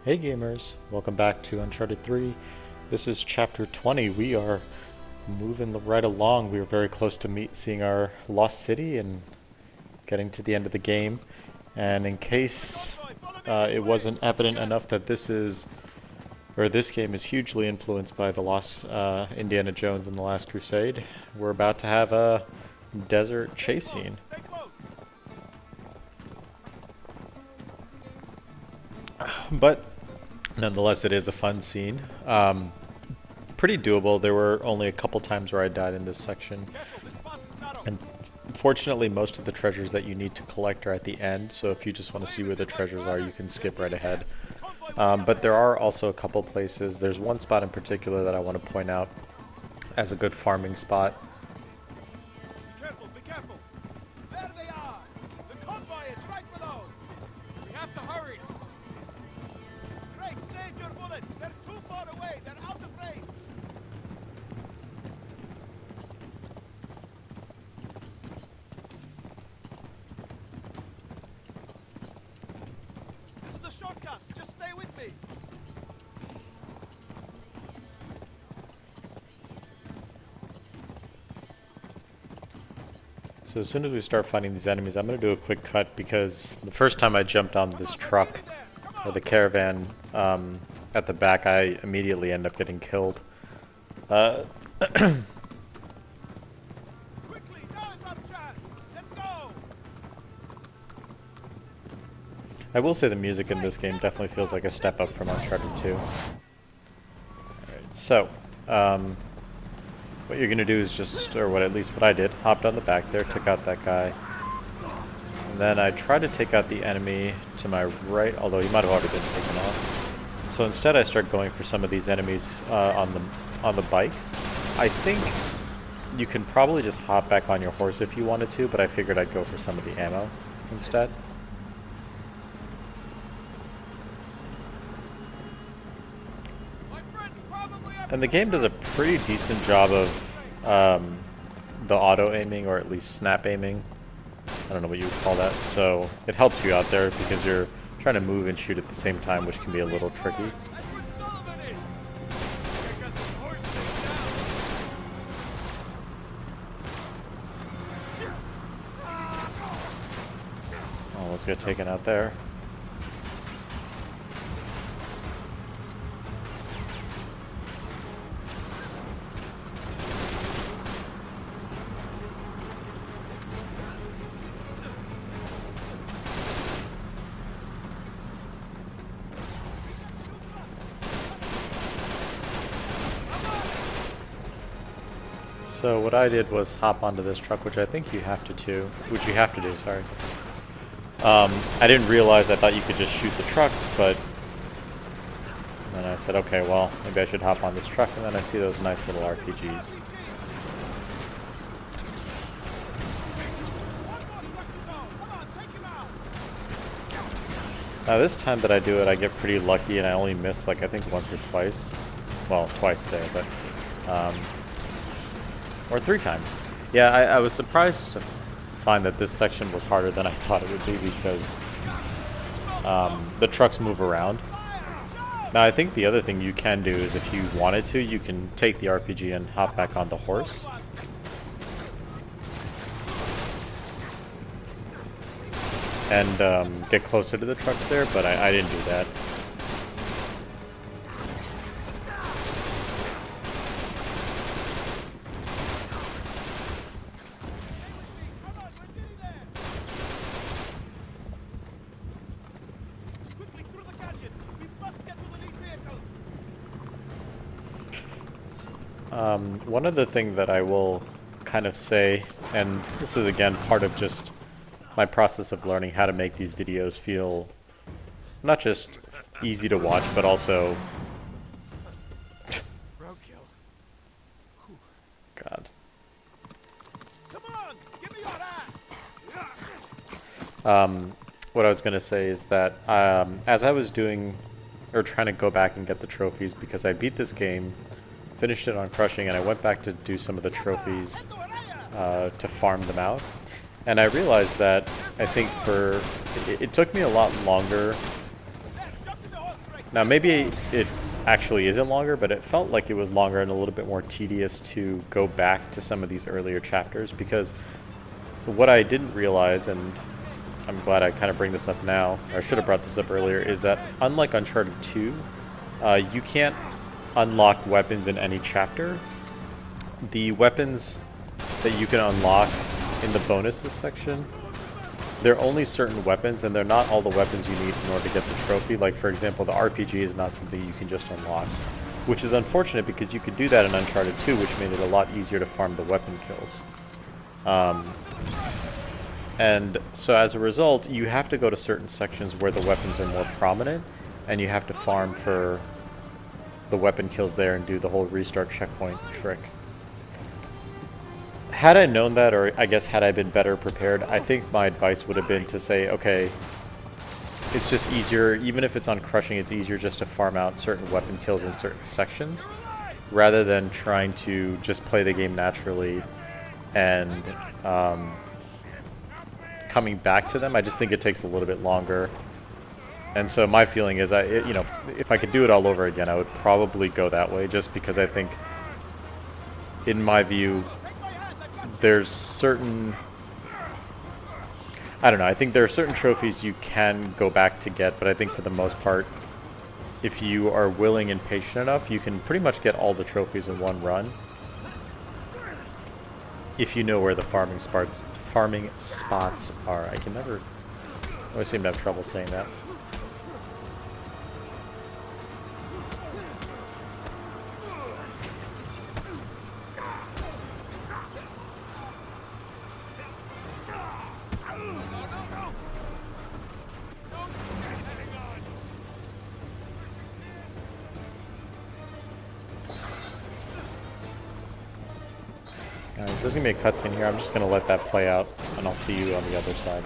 Hey gamers, welcome back to Uncharted 3. This is chapter 20. We are moving right along. We are very close to seeing our lost city and getting to the end of the game. And in case it wasn't evident enough that this game is hugely influenced by the lost Indiana Jones and the Last Crusade, we're about to have a desert chase scene. But nonetheless, it is a fun scene. Pretty doable. There were only a couple times where I died in this section. And fortunately, most of the treasures that you need to collect are at the end, so if you just want to see where the treasures are, you can skip right ahead. But there are also a couple places. There's one spot in particular that I want to point out as a good farming spot. Be careful! There they are! The convoy is right below! We have to hurry! Craig, save your bullets! They're too far away! They're out of range! This is a shortcut! Just stay with me! So as soon as we start fighting these enemies, I'm going to do a quick cut because the first time I jumped on this truck, or the caravan, at the back, I immediately end up getting killed. Quickly! Now is our chance! Let's go! I will say the music in this game definitely feels like a step up from Uncharted 2. Alright, so, what you're going to do is just, or what at least what I did, hopped on the back there, took out that guy. And then I tried to take out the enemy to my right, although he might have already been taken off. So instead I start going for some of these enemies on the bikes. I think you can probably just hop back on your horse if you wanted to, but I figured I'd go for some of the ammo instead. And the game does a pretty decent job of the auto-aiming, or at least snap-aiming. I don't know what you would call that. So it helps you out there because you're trying to move and shoot at the same time, which can be a little tricky. Oh, let's get taken out there. So what I did was hop onto this truck, which I think you have to do. Sorry. I didn't realize. I thought you could just shoot the trucks, but then I said, okay, well, maybe I should hop on this truck, and then I see those nice little RPGs. Now this time that I do it, I get pretty lucky, and I only miss, like, I think once or twice. Well, twice there, but or 3 times. Yeah, I was surprised to find that this section was harder than I thought it would be because the trucks move around. Now, I think the other thing you can do is if you wanted to, you can take the RPG and hop back on the horse. And get closer to the trucks there, but I didn't do that. One other thing that I will kind of say, and this is again part of just my process of learning how to make these videos feel not just easy to watch, but also God. Come on! Give me your hand! What I was going to say is that as I was doing, or trying to go back and get the trophies, because I beat this game, finished it on Crushing, and I went back to do some of the trophies to farm them out. And I realized that I think it took me a lot longer Now maybe it actually isn't longer, but it felt like it was longer and a little bit more tedious to go back to some of these earlier chapters, because what I didn't realize, and I'm glad I kind of bring this up now, or I should have brought this up earlier, is that unlike Uncharted 2, you can't unlock weapons in any chapter. The weapons that you can unlock in the bonuses section, they're only certain weapons, and they're not all the weapons you need in order to get the trophy. Like, for example, the RPG is not something you can just unlock, which is unfortunate because you could do that in Uncharted 2, which made it a lot easier to farm the weapon kills. And so as a result, you have to go to certain sections where the weapons are more prominent, and you have to farm for the weapon kills there and do the whole restart checkpoint trick. Had I known that, or I guess had I been better prepared, I think my advice would have been to say, okay, it's just easier, even if it's on crushing, it's easier just to farm out certain weapon kills in certain sections, rather than trying to just play the game naturally and coming back to them. I just think it takes a little bit longer. And so my feeling is, you know, if I could do it all over again, I would probably go that way, just because I think, in my view, there's certain, I don't know, I think there are certain trophies you can go back to get, but I think for the most part, if you are willing and patient enough, you can pretty much get all the trophies in one run, if you know where the farming spots are. I always seem to have trouble saying that. There's going to be a cutscene here. I'm just going to let that play out, and I'll see you on the other side.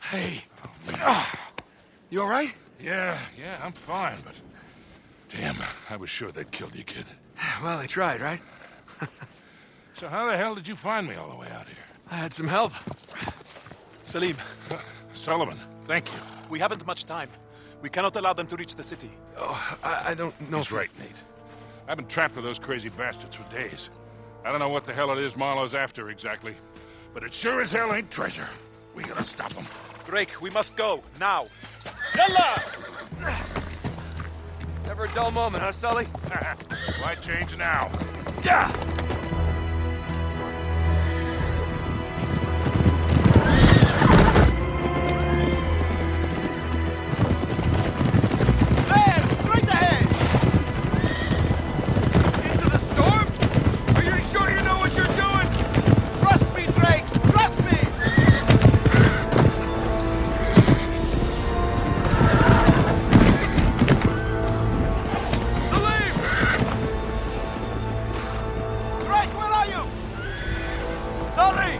Hey. Oh, you alright? Yeah, I'm fine, but... Damn, I was sure they'd killed you, kid. Well, they tried, right? So how the hell did you find me all the way out here? I had some help. Salim, Sullivan, thank you. we haven't much time. We cannot allow them to reach the city. Oh, I don't know. He's right, Nate. I've been trapped with those crazy bastards for days. I don't know what the hell it is Marlowe's after exactly, but it sure as hell ain't treasure. We gotta stop them. Drake, we must go, now. Yalla! Never a dull moment, huh, Sully? Why change now? Yeah! There, straight ahead! Into the storm? Are you sure you know what you're doing? Trust me, Drake! Trust me! Salim! Drake, where are you? Sully!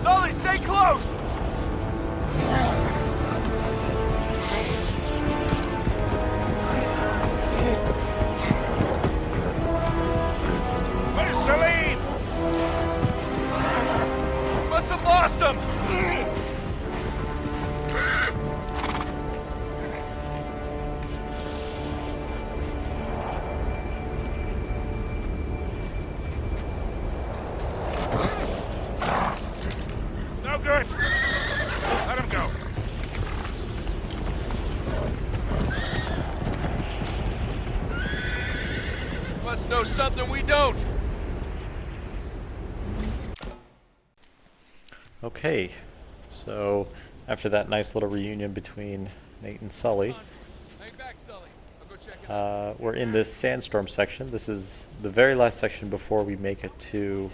Sully, stay close! Where's Celine? Must have lost him! It's no good. Let him go. Must know something we don't. Okay, so after that nice little reunion between Nate and Sully, Hang back, Sully. I'll go check it out. we're in this sandstorm section. This is the very last section before we make it to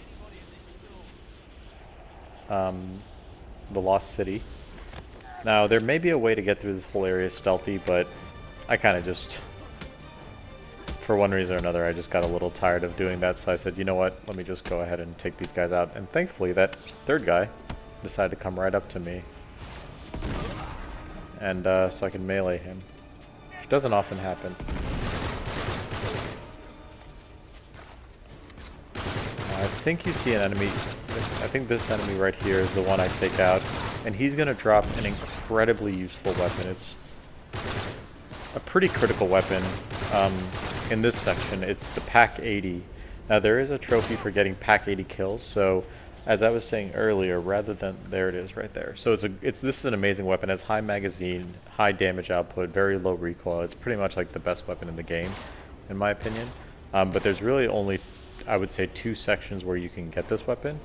the Lost City. Now, there may be a way to get through this whole area stealthy, but I kind of just, for one reason or another, I just got a little tired of doing that, so I said, you know what, let me just go ahead and take these guys out. And thankfully, that third guy decided to come right up to me, and so I can melee him, which doesn't often happen. I I think you see an enemy. I think this enemy right here is the one I take out, and he's gonna drop an incredibly useful weapon. It's a pretty critical weapon in this section. It's the Pack 80. Now there is a trophy for getting Pack 80 kills, so as I was saying earlier, rather than there it is right there. So this is an amazing weapon. It has high magazine, high damage output, very low recoil. It's pretty much like the best weapon in the game, in my opinion. But there's really only, I would say, 2 sections where you can get this weapon.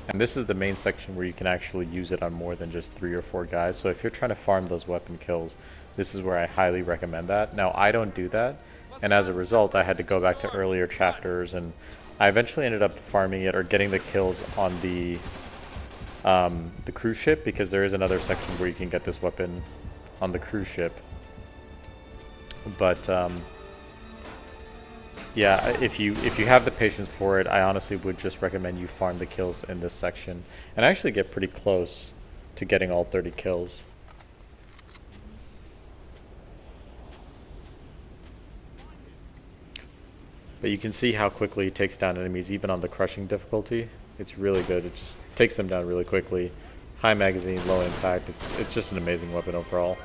And this is the main section where you can actually use it on more than just 3 or 4 guys. So if you're trying to farm those weapon kills, this is where I highly recommend that. Now, I don't do that, and as a result, I had to go back to earlier chapters, and I eventually ended up farming it or getting the kills on the cruise ship, because there is another section where you can get this weapon on the cruise ship. But yeah, if you have the patience for it, I honestly would just recommend you farm the kills in this section, and actually get pretty close to getting all 30 kills. But you can see how quickly it takes down enemies, even on the crushing difficulty. It's really good. It just takes them down really quickly. High magazine, low impact. It's just an amazing weapon overall.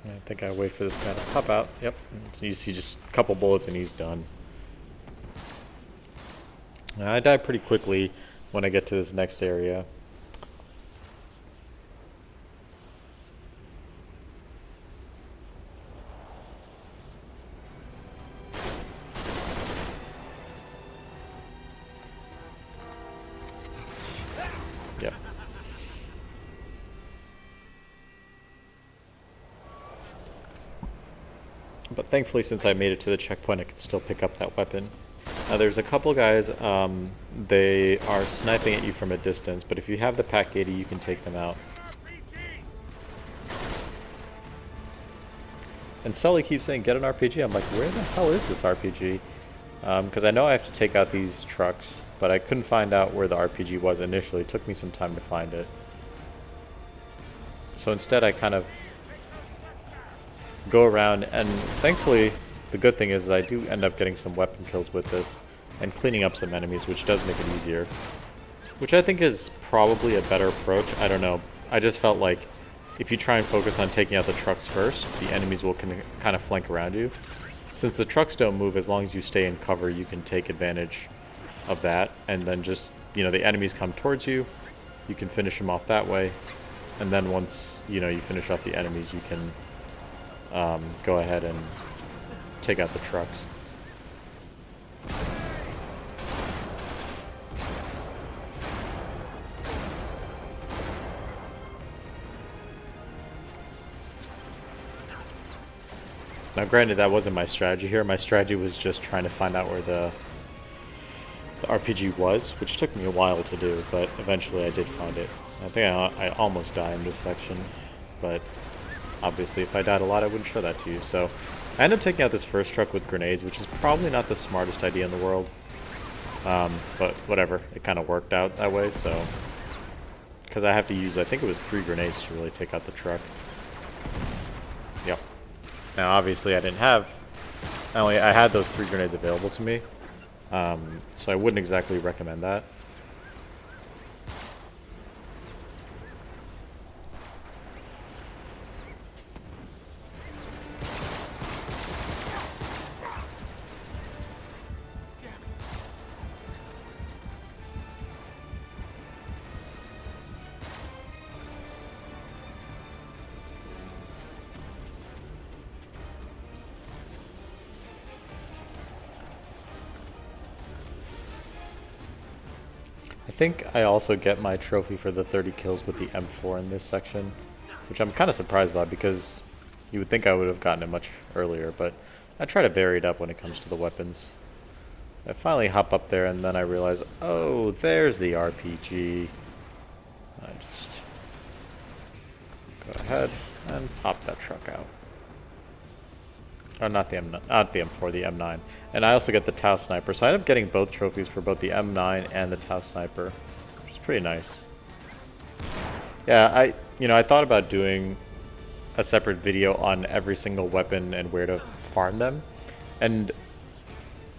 I think I wait for this guy to pop out. Yep. You see just a couple bullets and he's done. I die pretty quickly when I get to this next area. Yep. But thankfully, since I made it to the checkpoint, I can still pick up that weapon. Now there's a couple guys, they are sniping at you from a distance, but if you have the Pack 80, you can take them out. And Sully keeps saying, get an RPG. I'm like, where the hell is this RPG? Because I know I have to take out these trucks, but I couldn't find out where the RPG was initially. It took me some time to find it. So instead I kind of go around, and thankfully the good thing is I do end up getting some weapon kills with this and cleaning up some enemies, which does make it easier. Which I think is probably a better approach. I don't know. I just felt like if you try and focus on taking out the trucks first, the enemies will kind of flank around you. Since the trucks don't move, as long as you stay in cover, you can take advantage of that. And then just, you know, the enemies come towards you, you can finish them off that way. And then once, you know, you finish off the enemies, you can go ahead and take out the trucks. Now granted, that wasn't my strategy here. My strategy was just trying to find out where the RPG was, which took me a while to do, but eventually I did find it. I think I almost died in this section, but obviously if I died a lot I wouldn't show that to you. So I ended up taking out this first truck with grenades, which is probably not the smartest idea in the world, but whatever, it kind of worked out that way. So because I have to use, I think it was 3 grenades to really take out the truck. Yep. Now obviously I had those 3 grenades available to me, so I wouldn't exactly recommend that. I think I also get my trophy for the 30 kills with the M4 in this section, which I'm kind of surprised by because you would think I would have gotten it much earlier, but I try to vary it up when it comes to the weapons. I finally hop up there and then I realize, oh, there's the RPG. I just go ahead and pop that truck out. Or not the M4, the M9. And I also get the Tau Sniper, so I end up getting both trophies for both the M9 and the Tau Sniper, which is pretty nice. Yeah, I thought about doing a separate video on every single weapon and where to farm them. And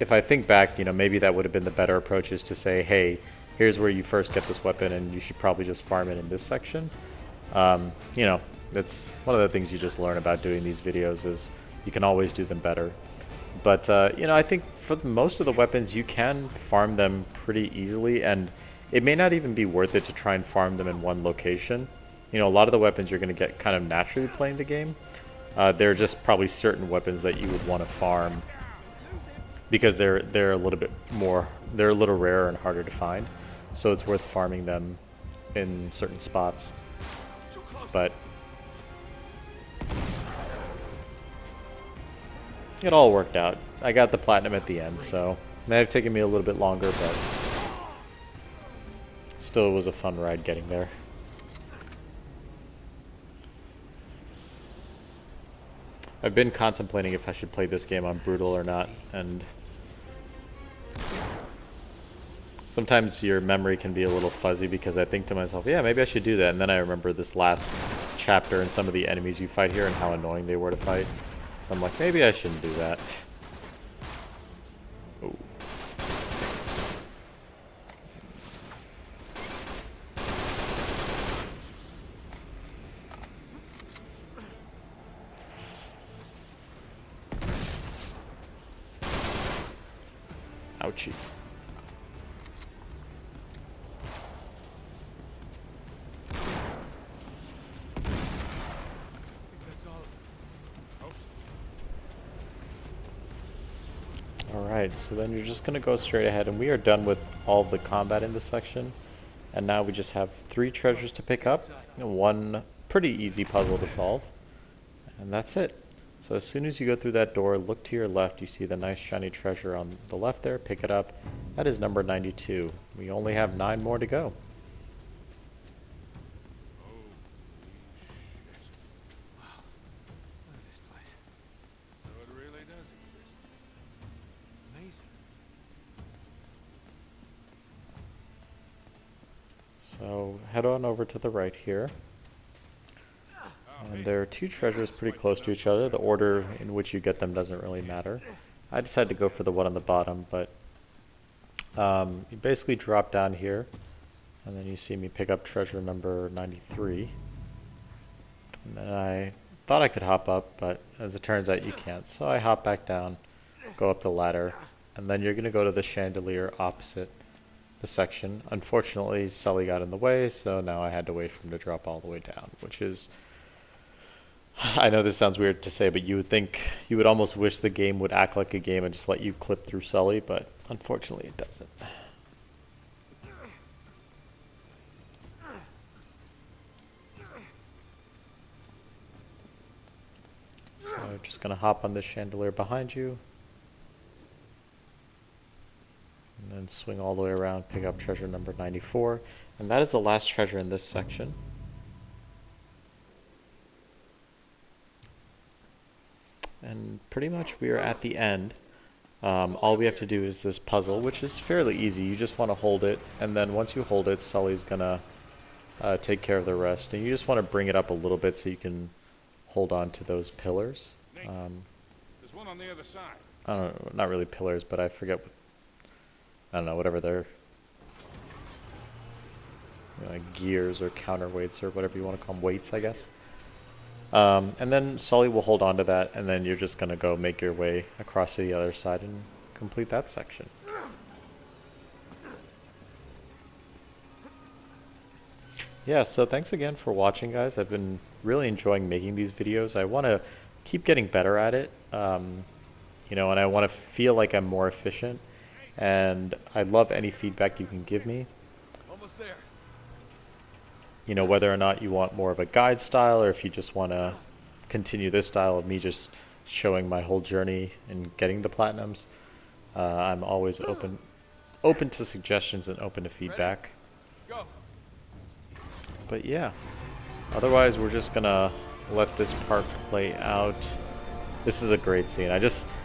if I think back, maybe that would have been the better approach, is to say, hey, here's where you first get this weapon and you should probably just farm it in this section. That's one of the things you just learn about doing these videos, is you can always do them better. But, I think for most of the weapons you can farm them pretty easily, and it may not even be worth it to try and farm them in one location. A lot of the weapons you're going to get kind of naturally playing the game. There are just probably certain weapons that you would want to farm because they're a little bit more, they're a little rarer and harder to find. So it's worth farming them in certain spots. But it all worked out. I got the platinum at the end, so it may have taken me a little bit longer, but still was a fun ride getting there. I've been contemplating if I should play this game on brutal or not, and sometimes your memory can be a little fuzzy because I think to myself, yeah, maybe I should do that, and then I remember this last chapter and some of the enemies you fight here and how annoying they were to fight. So I'm like, maybe I shouldn't do that. Ooh. Ouchie. Alright, so then you're just going to go straight ahead, and we are done with all of the combat in this section. And now we just have 3 treasures to pick up, and 1 pretty easy puzzle to solve. And that's it. So as soon as you go through that door, look to your left, you see the nice shiny treasure on the left there, pick it up. That is number 92. We only have 9 more to go. So head on over to the right here. And there are 2 treasures pretty close to each other. The order in which you get them doesn't really matter. I decided to go for the one on the bottom, but you basically drop down here, and then you see me pick up treasure number 93. And then I thought I could hop up, but as it turns out you can't. So I hop back down, go up the ladder, and then you're going to go to the chandelier opposite the section. Unfortunately, Sully got in the way, so now I had to wait for him to drop all the way down, which is... I know this sounds weird to say, but you would almost wish the game would act like a game and just let you clip through Sully, but unfortunately it doesn't. So just gonna hop on this chandelier behind you, and then swing all the way around, pick up treasure number 94, and that is the last treasure in this section. And pretty much we are at the end. All we have to do is this puzzle, which is fairly easy. You just want to hold it, and then once you hold it, Sully's gonna take care of the rest. And you just want to bring it up a little bit so you can hold on to those pillars. There's one on the other side. I don't know, not really pillars, but I forget what, I don't know, whatever they're, like gears or counterweights or whatever you want to call them, weights, I guess. And then Sully will hold on to that, and then you're just going to go make your way across to the other side and complete that section. Yeah, so thanks again for watching, guys. I've been really enjoying making these videos. I want to keep getting better at it, and I want to feel like I'm more efficient, and I'd love any feedback you can give me. Almost there. Whether or not you want more of a guide style, or if you just want to continue this style of me just showing my whole journey and getting the platinums. I'm always open to suggestions and open to feedback. Go. But yeah, otherwise we're just gonna let this part play out. This is a great scene.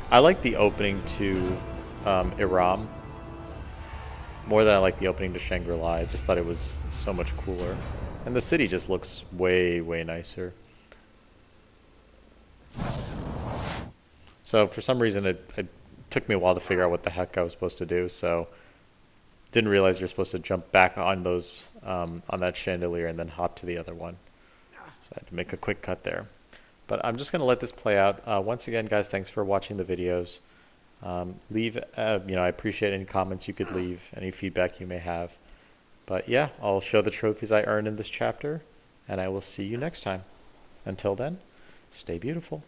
I like the opening to Iram. More than I like the opening to Shangri-La. I just thought it was so much cooler. And the city just looks way, way nicer. So for some reason it took me a while to figure out what the heck I was supposed to do, so didn't realize you're supposed to jump back on those on that chandelier and then hop to the other one. So I had to make a quick cut there. But I'm just going to let this play out. Once again, guys, thanks for watching the videos. Leave, I appreciate any comments you could leave, any feedback you may have. But yeah, I'll show the trophies I earned in this chapter, and I will see you next time. Until then, stay beautiful.